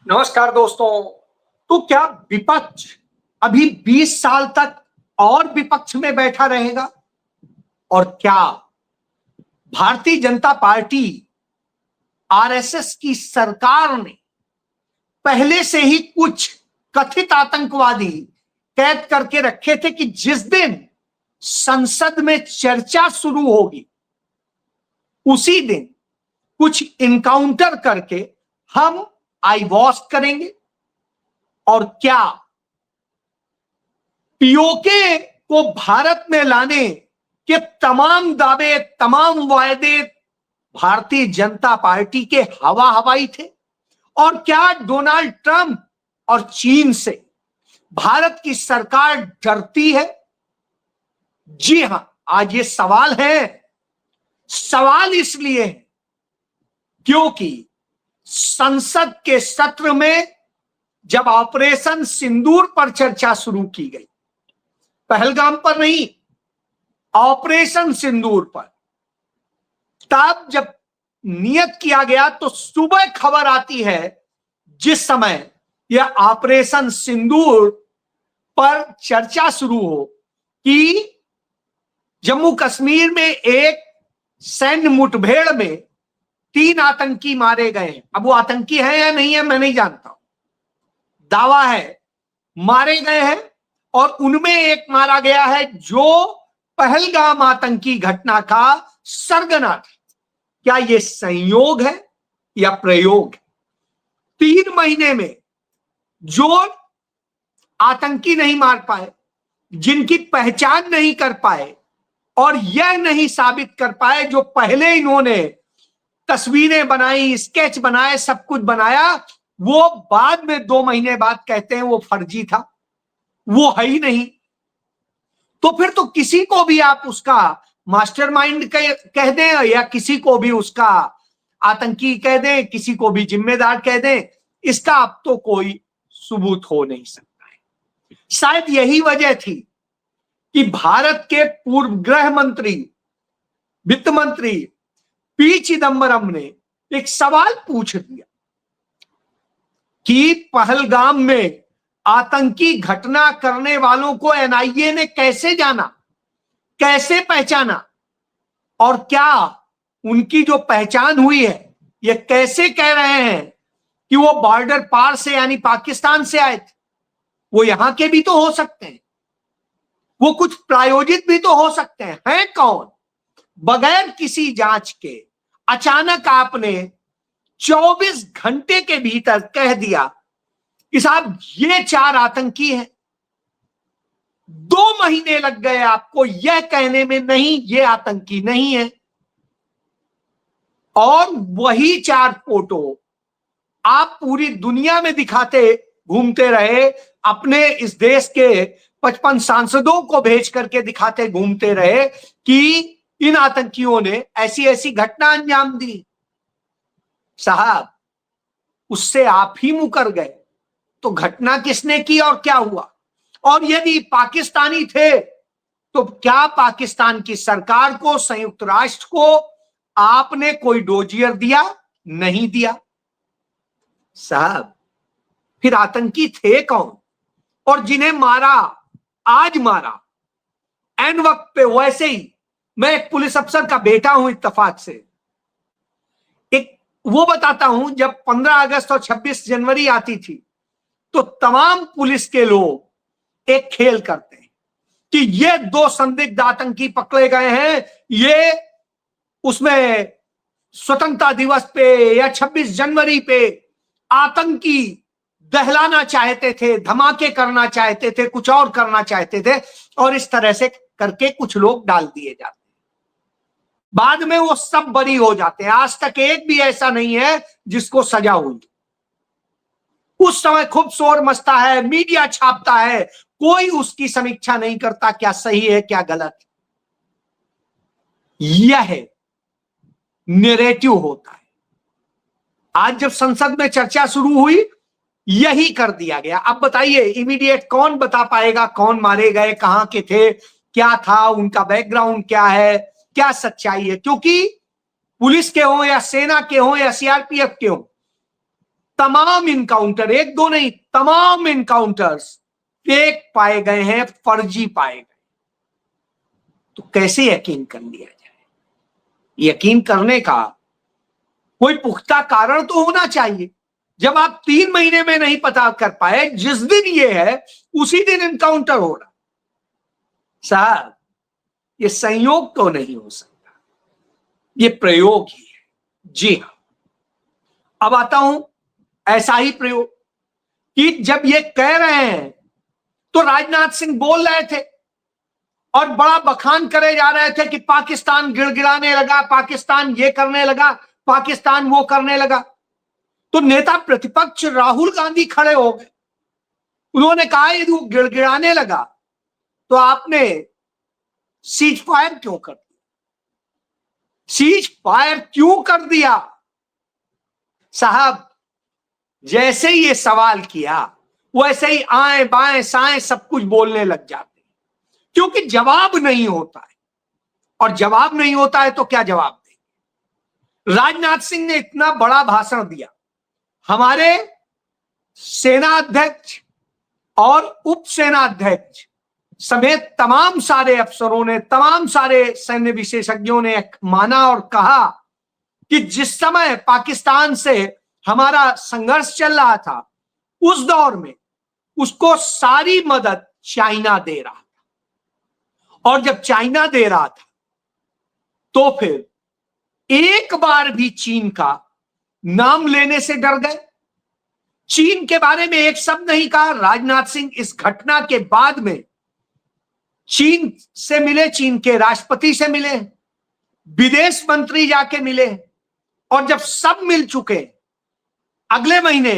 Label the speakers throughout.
Speaker 1: नमस्कार दोस्तों। तो क्या विपक्ष अभी 20 साल तक और विपक्ष में बैठा रहेगा? और क्या भारतीय जनता पार्टी आरएसएस की सरकार ने पहले से ही कुछ कथित आतंकवादी कैद करके रखे थे कि जिस दिन संसद में चर्चा शुरू होगी उसी दिन कुछ इनकाउंटर करके हम आई वॉश करेंगे? और क्या पीओके को भारत में लाने के तमाम दावे, तमाम वायदे भारतीय जनता पार्टी के हवा हवाई थे? और क्या डोनाल्ड ट्रंप और चीन से भारत की सरकार डरती है? जी हां, आज ये सवाल है। सवाल इसलिए है क्योंकि संसद के सत्र में जब ऑपरेशन सिंदूर पर चर्चा शुरू की गई, पहलगाम पर नहीं, ऑपरेशन सिंदूर पर, तब जब नियत किया गया तो सुबह खबर आती है जिस समय यह ऑपरेशन सिंदूर पर चर्चा शुरू हो कि जम्मू कश्मीर में एक सैन्य मुठभेड़ में 3 आतंकी मारे गए। अब वो आतंकी है या नहीं है मैं नहीं जानता, दावा है मारे गए हैं, और उनमें एक मारा गया है जो पहलगाम आतंकी घटना का सरगना था। क्या यह संयोग है या प्रयोग है? 3 महीने में जो आतंकी नहीं मार पाए, जिनकी पहचान नहीं कर पाए और यह नहीं साबित कर पाए, जो पहले इन्होंने तस्वीरें बनाई, स्केच बनाए, सब कुछ बनाया, वो बाद में 2 महीने बाद कहते हैं वो फर्जी था, वो है ही नहीं। तो फिर तो किसी को भी आप उसका मास्टरमाइंड कह दें या किसी को भी उसका आतंकी कह दें, किसी को भी जिम्मेदार कह दें, इसका अब तो कोई सबूत हो नहीं सकता है। शायद यही वजह थी कि भारत के पूर्व गृह मंत्री, वित्त मंत्री पी चिदंबरम ने एक सवाल पूछ दिया कि पहलगाम में आतंकी घटना करने वालों को एनआईए ने कैसे जाना, कैसे पहचाना, और क्या उनकी जो पहचान हुई है ये कैसे कह रहे हैं कि वो बॉर्डर पार से यानी पाकिस्तान से आए थे? वो यहां के भी तो हो सकते हैं, वो कुछ प्रायोजित भी तो हो सकते हैं। हैं कौन? बगैर किसी जांच के अचानक आपने 24 घंटे के भीतर कह दिया कि साहब ये 4 आतंकी हैं। 2 महीने लग गए आपको यह कहने में नहीं ये आतंकी नहीं है, और वही 4 फोटो आप पूरी दुनिया में दिखाते घूमते रहे, अपने इस देश के 55 सांसदों को भेज करके दिखाते घूमते रहे कि इन आतंकियों ने ऐसी ऐसी घटना अंजाम दी। साहब उससे आप ही मुकर गए, तो घटना किसने की और क्या हुआ? और यदि पाकिस्तानी थे तो क्या पाकिस्तान की सरकार को, संयुक्त राष्ट्र को आपने कोई डोजियर दिया? नहीं दिया। साहब फिर आतंकी थे कौन? और जिन्हें मारा, आज मारा एन वक्त पे, वैसे ही मैं एक पुलिस अफसर का बेटा हूं, इत्तेफाक से एक वो बताता हूं, जब 15 अगस्त और 26 जनवरी आती थी तो तमाम पुलिस के लोग एक खेल करते हैं कि ये 2 संदिग्ध आतंकी पकड़े गए हैं, ये उसमें स्वतंत्रता दिवस पे या 26 जनवरी पे आतंकी दहलाना चाहते थे, धमाके करना चाहते थे, कुछ और करना चाहते थे, और इस तरह से करके कुछ लोग डाल दिए जाते हैं। बाद में वो सब बरी हो जाते हैं। आज तक एक भी ऐसा नहीं है जिसको सजा हुई। उस समय खूब शोर मचता है, मीडिया छापता है, कोई उसकी समीक्षा नहीं करता क्या सही है क्या गलत। यह नैरेटिव होता है। आज जब संसद में चर्चा शुरू हुई यही कर दिया गया। अब बताइए इमीडिएट कौन बता पाएगा कौन मारे गए, कहां के थे, क्या था, उनका बैकग्राउंड क्या है, क्या सच्चाई है? क्योंकि पुलिस के हों या सेना के हों या सीआरपीएफ के हों, तमाम इनकाउंटर, एक दो नहीं, तमाम इनकाउंटर्स फेक पाए गए हैं, फर्जी पाए गए। तो कैसे यकीन कर लिया जाए? यकीन करने का कोई पुख्ता कारण तो होना चाहिए। जब आप 3 महीने में नहीं पता कर पाए, जिस दिन ये है उसी दिन इनकाउंटर हो रहा, साहब ये संयोग तो नहीं हो सकता, ये प्रयोग ही है। जी हां, अब आता हूं ऐसा ही प्रयोग कि जब ये कह रहे हैं तो राजनाथ सिंह बोल रहे थे और बड़ा बखान करे जा रहे थे कि पाकिस्तान गिड़गिड़ाने लगा, पाकिस्तान ये करने लगा, पाकिस्तान वो करने लगा। तो नेता प्रतिपक्ष राहुल गांधी खड़े हो गए, उन्होंने कहा यदि वो गिड़गिड़ाने लगा तो आपने सीज फायर क्यों कर दिया? सीज फायर क्यों कर दिया? साहब जैसे ही ये सवाल किया वैसे ही आए बाएं साएं सब कुछ बोलने लग जाते हैं, क्योंकि जवाब नहीं होता है। और जवाब नहीं होता है तो क्या जवाब देंगे? राजनाथ सिंह ने इतना बड़ा भाषण दिया, हमारे सेना अध्यक्ष और उप सेना अध्यक्ष समेत तमाम सारे अफसरों ने, तमाम सारे सैन्य विशेषज्ञों ने माना और कहा कि जिस समय पाकिस्तान से हमारा संघर्ष चल रहा था उस दौर में उसको सारी मदद चाइना दे रहा था, और जब चाइना दे रहा था तो फिर एक बार भी चीन का नाम लेने से डर गए। चीन के बारे में एक शब्द नहीं कहा। राजनाथ सिंह इस घटना के बाद में चीन से मिले, चीन के राष्ट्रपति से मिले, विदेश मंत्री जाके मिले, और जब सब मिल चुके अगले महीने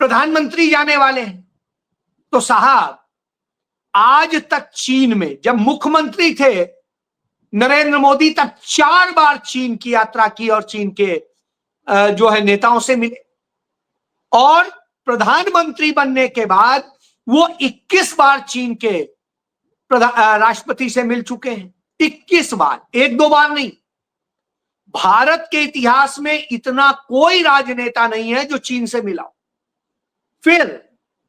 Speaker 1: प्रधानमंत्री जाने वाले हैं। तो साहब आज तक चीन में, जब मुख्यमंत्री थे नरेंद्र मोदी, तक 4 बार चीन की यात्रा की और चीन के जो है नेताओं से मिले, और प्रधानमंत्री बनने के बाद वो 21 बार चीन के राष्ट्रपति से मिल चुके हैं। 21 बार, एक दो बार नहीं। भारत के इतिहास में इतना कोई राजनेता नहीं है जो चीन से मिला। फिर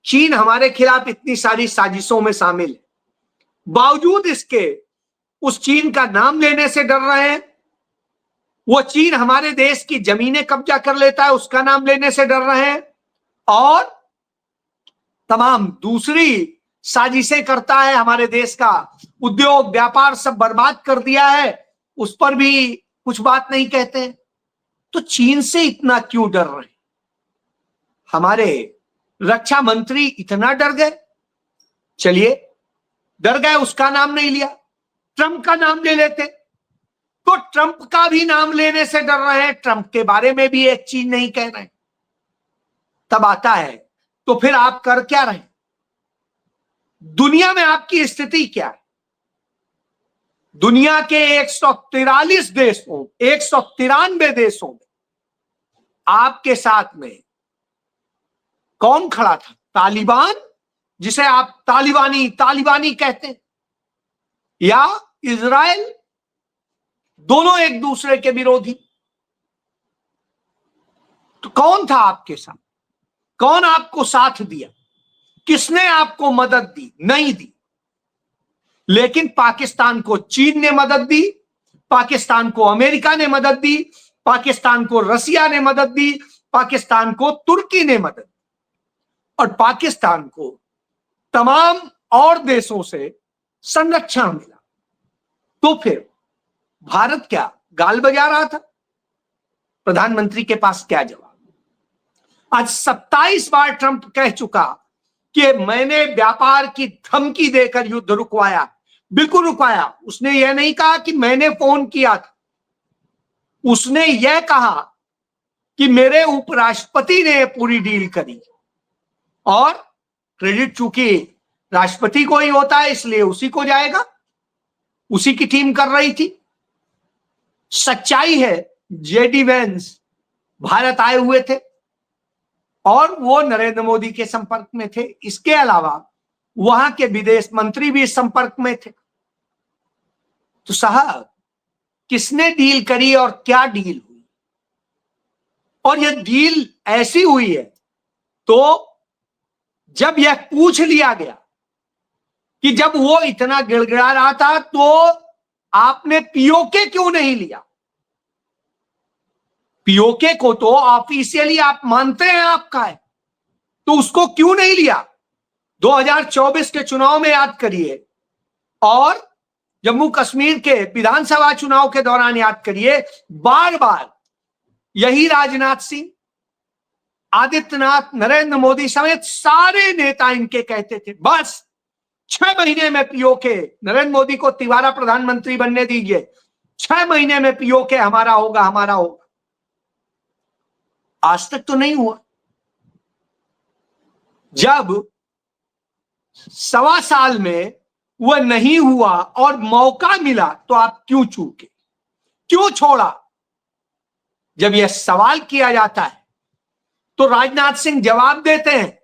Speaker 1: चीन हमारे खिलाफ इतनी सारी साजिशों में शामिल है, बावजूद इसके उस चीन का नाम लेने से डर रहे हैं। वो चीन हमारे देश की जमीनें कब्जा कर लेता है, उसका नाम लेने से डर रहे हैं, और तमाम दूसरी साजिशें करता है, हमारे देश का उद्योग व्यापार सब बर्बाद कर दिया है, उस पर भी कुछ बात नहीं कहते। तो चीन से इतना क्यों डर रहे हैं? हमारे रक्षा मंत्री इतना डर गए, चलिए डर गए, उसका नाम नहीं लिया, ट्रंप का नाम ले लेते। तो ट्रंप का भी नाम लेने से डर रहे हैं, ट्रंप के बारे में भी एक चीज नहीं कह रहे। तब आता है तो फिर आप कर क्या रहे? दुनिया में आपकी स्थिति क्या है? दुनिया के 143 देशों, 193 देशों में आपके साथ में कौन खड़ा था? तालिबान, जिसे आप तालिबानी कहते हैं, या इजराइल? दोनों एक दूसरे के विरोधी। तो कौन था आपके साथ? कौन आपको साथ दिया? किसने आपको मदद दी? नहीं दी। लेकिन पाकिस्तान को चीन ने मदद दी, पाकिस्तान को अमेरिका ने मदद दी, पाकिस्तान को रसिया ने मदद दी, पाकिस्तान को तुर्की ने मदद दी, और पाकिस्तान को तमाम और देशों से संरक्षण मिला। तो फिर भारत क्या गाल बजा रहा था? प्रधानमंत्री के पास क्या जवाब? आज 27 बार ट्रंप कह चुका कि मैंने व्यापार की धमकी देकर युद्ध रुकवाया। बिल्कुल रुकवाया। उसने यह नहीं कहा कि मैंने फोन किया था, उसने यह कहा कि मेरे उपराष्ट्रपति ने पूरी डील करी, और क्रेडिट चूंकि राष्ट्रपति को ही होता है इसलिए उसी को जाएगा, उसी की टीम कर रही थी। सच्चाई है जेडी वेंस भारत आए हुए थे और वो नरेंद्र मोदी के संपर्क में थे। इसके अलावा वहां के विदेश मंत्री भी संपर्क में थे। तो साहब किसने डील करी और क्या डील हुई? और यह डील ऐसी हुई है, तो जब यह पूछ लिया गया कि जब वो इतना गिड़गिड़ा रहा था तो आपने पीओके क्यों नहीं लिया? पीओके को तो ऑफिशियली आप मानते हैं आपका है, तो उसको क्यों नहीं लिया? 2024 के चुनाव में याद करिए, और जम्मू कश्मीर के विधानसभा चुनाव के दौरान याद करिए, बार बार यही राजनाथ सिंह, आदित्यनाथ, नरेंद्र मोदी समेत सारे नेता इनके कहते थे बस 6 महीने में पीओके, नरेंद्र मोदी को तिवारा प्रधानमंत्री बनने दीजिए, 6 महीने में पीओके हमारा होगा, हमारा होगा। आज तक तो नहीं हुआ। जब 1.25 साल में वह नहीं हुआ और मौका मिला तो आप क्यों चूके, क्यों छोड़ा? जब यह सवाल किया जाता है तो राजनाथ सिंह जवाब देते हैं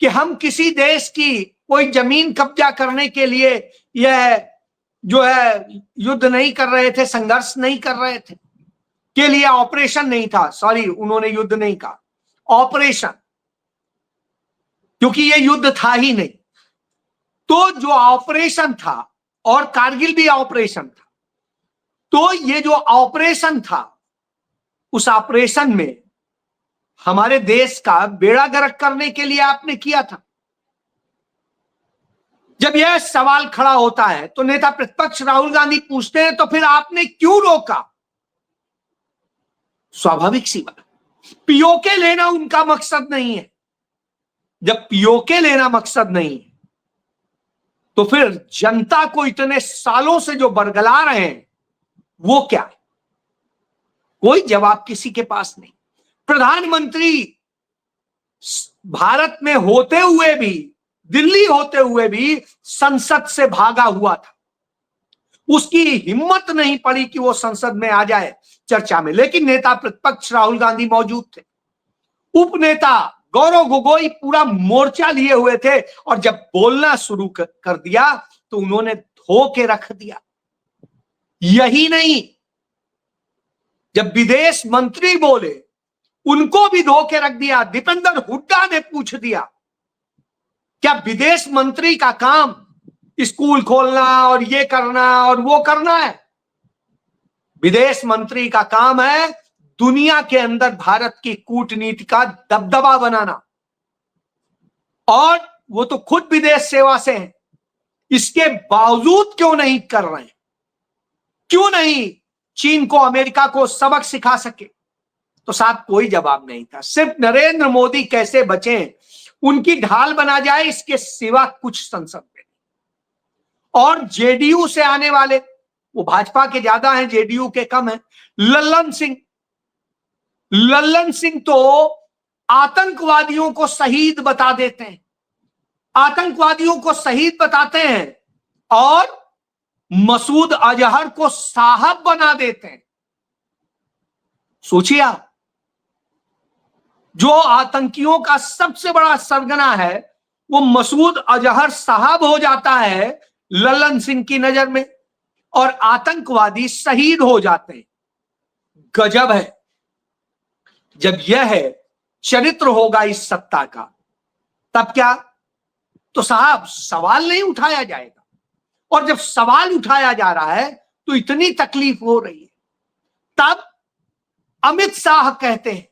Speaker 1: कि हम किसी देश की कोई जमीन कब्जा करने के लिए यह जो है युद्ध नहीं कर रहे थे, संघर्ष नहीं कर रहे थे, के लिए ऑपरेशन नहीं था। सॉरी, उन्होंने युद्ध नहीं कहा, ऑपरेशन, क्योंकि यह युद्ध था ही नहीं। तो जो ऑपरेशन था, और कारगिल भी ऑपरेशन था, तो ये जो ऑपरेशन था, उस ऑपरेशन में हमारे देश का बेड़ा गर्क करने के लिए आपने किया था। जब यह सवाल खड़ा होता है तो नेता प्रतिपक्ष राहुल गांधी पूछते हैं तो फिर आपने क्यों रोका? स्वाभाविक सी बात, पीओके लेना उनका मकसद नहीं है। जब पीओके लेना मकसद नहीं है तो फिर जनता को इतने सालों से जो बरगला रहे हैं वो क्या है? कोई जवाब किसी के पास नहीं। प्रधानमंत्री भारत में होते हुए भी, दिल्ली होते हुए भी संसद से भागा हुआ था। उसकी हिम्मत नहीं पड़ी कि वो संसद में आ जाए चर्चा में, लेकिन नेता प्रतिपक्ष राहुल गांधी मौजूद थे। उपनेता गौरव गोगोई पूरा मोर्चा लिए हुए थे, और जब बोलना शुरू कर दिया तो उन्होंने धो के रख दिया। यही नहीं, जब विदेश मंत्री बोले उनको भी धो के रख दिया। दीपेंद्र हुड्डा ने पूछ दिया, क्या विदेश मंत्री का काम स्कूल खोलना और ये करना और वो करना है? विदेश मंत्री का काम है दुनिया के अंदर भारत की कूटनीति का दबदबा बनाना, और वो तो खुद विदेश सेवा से हैं। इसके बावजूद क्यों नहीं कर रहे हैं? क्यों नहीं चीन को, अमेरिका को सबक सिखा सके? तो साथ कोई जवाब नहीं था। सिर्फ नरेंद्र मोदी कैसे बचें, उनकी ढाल बना जाए, इसके सिवा कुछ संसद में नहीं। और जेडीयू से आने वाले, वो भाजपा के ज्यादा हैं, जेडीयू के कम हैं, लल्लन सिंह तो आतंकवादियों को शहीद बता देते हैं, आतंकवादियों को शहीद बताते हैं और मसूद अजहर को साहब बना देते हैं। सोचिए आप, जो आतंकियों का सबसे बड़ा सरगना है वो मसूद अजहर साहब हो जाता है लल्लन सिंह की नजर में, और आतंकवादी शहीद हो जाते हैं। गजब है। जब यह चरित्र होगा इस सत्ता का, तब क्या? तो साहब सवाल नहीं उठाया जाएगा, और जब सवाल उठाया जा रहा है तो इतनी तकलीफ हो रही है। तब अमित शाह कहते हैं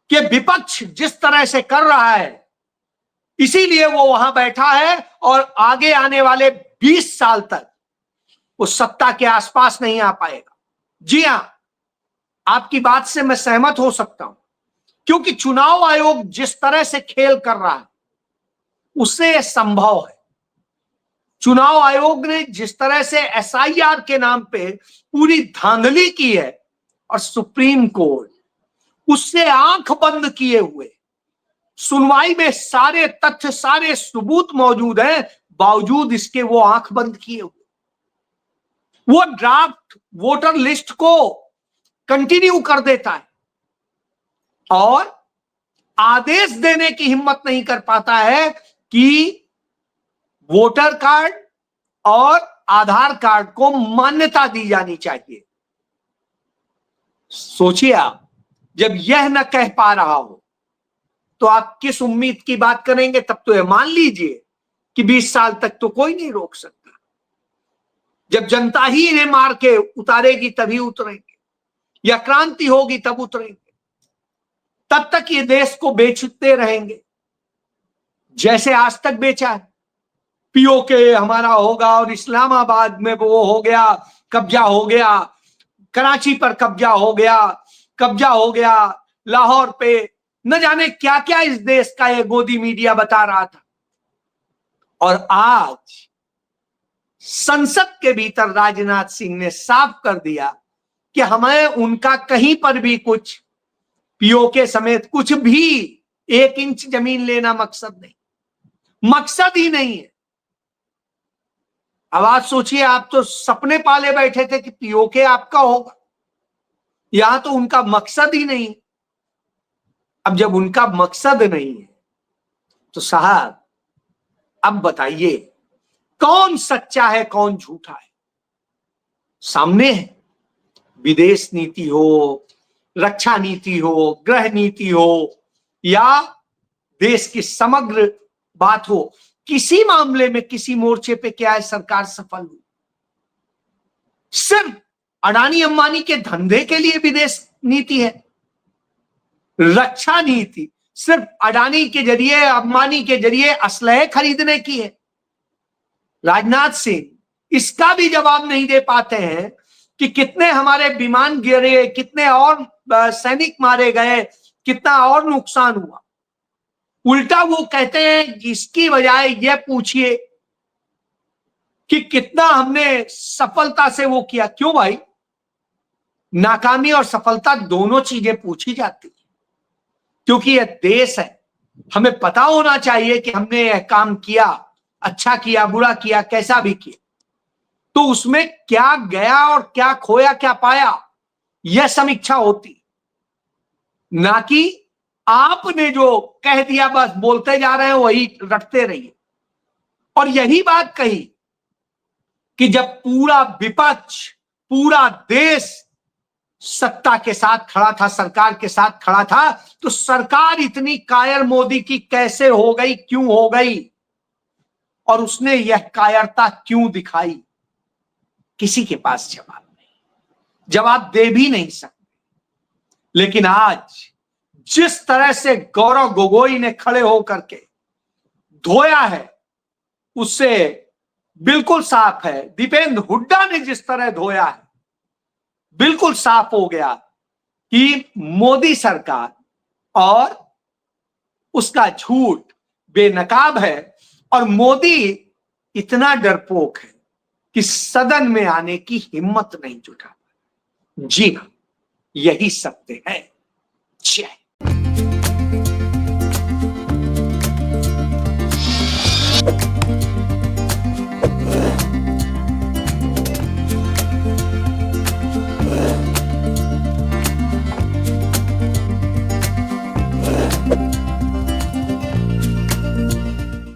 Speaker 1: कि विपक्ष जिस तरह से कर रहा है इसीलिए वो वहां बैठा है और आगे आने वाले 20 साल तक वो सत्ता के आसपास नहीं आ पाएगा। जी हां, आपकी बात से मैं सहमत हो सकता हूं, क्योंकि चुनाव आयोग जिस तरह से खेल कर रहा है उससे यह संभव है। चुनाव आयोग ने जिस तरह से एसआईआर के नाम पे पूरी धांधली की है, और सुप्रीम कोर्ट उससे आंख बंद किए हुए, सुनवाई में सारे तथ्य, सारे सबूत मौजूद हैं, बावजूद इसके वो आंख बंद किए हुए, वो ड्राफ्ट वोटर लिस्ट को कंटिन्यू कर देता है और आदेश देने की हिम्मत नहीं कर पाता है कि वोटर कार्ड और आधार कार्ड को मान्यता दी जानी चाहिए। सोचिए आप, जब यह न कह पा रहा हो तो आप किस उम्मीद की बात करेंगे? तब तो यह मान लीजिए कि 20 साल तक तो कोई नहीं रोक सकता। जब जनता ही इन्हें मार के उतारेगी तभी उतरेंगे, या क्रांति होगी तब उतरेंगे। तब तक ये देश को बेचते रहेंगे जैसे आज तक बेचा है। पीओके हमारा होगा और इस्लामाबाद में वो हो गया, कब्जा हो गया, कराची पर कब्जा हो गया लाहौर पे, न जाने क्या क्या इस देश का ये गोदी मीडिया बता रहा था। और आज संसद के भीतर राजनाथ सिंह ने साफ कर दिया कि हमें उनका कहीं पर भी कुछ पीओके समेत कुछ भी 1 इंच जमीन लेना मकसद नहीं, मकसद ही नहीं है। अब आज सोचिए, आप तो सपने पाले बैठे थे कि पीओके आपका होगा, यहां तो उनका मकसद ही नहीं। अब जब उनका मकसद नहीं है तो साहब अब बताइए कौन सच्चा है कौन झूठा है? सामने है। विदेश नीति हो, रक्षा नीति हो, गृह नीति हो, या देश की समग्र बात हो, किसी मामले में किसी मोर्चे पे क्या है सरकार सफल हुई? सिर्फ अडानी अंबानी के धंधे के लिए विदेश नीति है। रक्षा नीति सिर्फ अडानी के जरिए, अंबानी के जरिए असलहे खरीदने की है। राजनाथ सिंह इसका भी जवाब नहीं दे पाते हैं कि कितने हमारे विमान गिरे, कितने और सैनिक मारे गए, कितना और नुकसान हुआ। उल्टा वो कहते हैं कि इसकी बजाय यह पूछिए कि कितना हमने सफलता से वो किया। क्यों भाई? नाकामी और सफलता दोनों चीजें पूछी जाती है, क्योंकि यह देश है। हमें पता होना चाहिए कि हमने यह काम किया, अच्छा किया, बुरा किया, कैसा भी किया, तो उसमें क्या गया और क्या खोया, क्या पाया, यह समीक्षा होती, ना कि आपने जो कह दिया बस बोलते जा रहे हैं वही रटते रहिए। और यही बात कही कि जब पूरा विपक्ष, पूरा देश सत्ता के साथ खड़ा था, सरकार के साथ खड़ा था, तो सरकार इतनी कायर मोदी की कैसे हो गई, क्यों हो गई, और उसने यह कायरता क्यों दिखाई? किसी के पास जवाब नहीं, जवाब दे भी नहीं सकते। लेकिन आज जिस तरह से गौरव गोगोई ने खड़े होकर के धोया है, उससे बिल्कुल साफ है। दीपेंद्र हुड्डा ने जिस तरह धोया है, बिल्कुल साफ हो गया कि मोदी सरकार और उसका झूठ बेनकाब है, और मोदी इतना डरपोक है कि सदन में आने की हिम्मत नहीं जुटा। जी हां, यही सत्य है। जय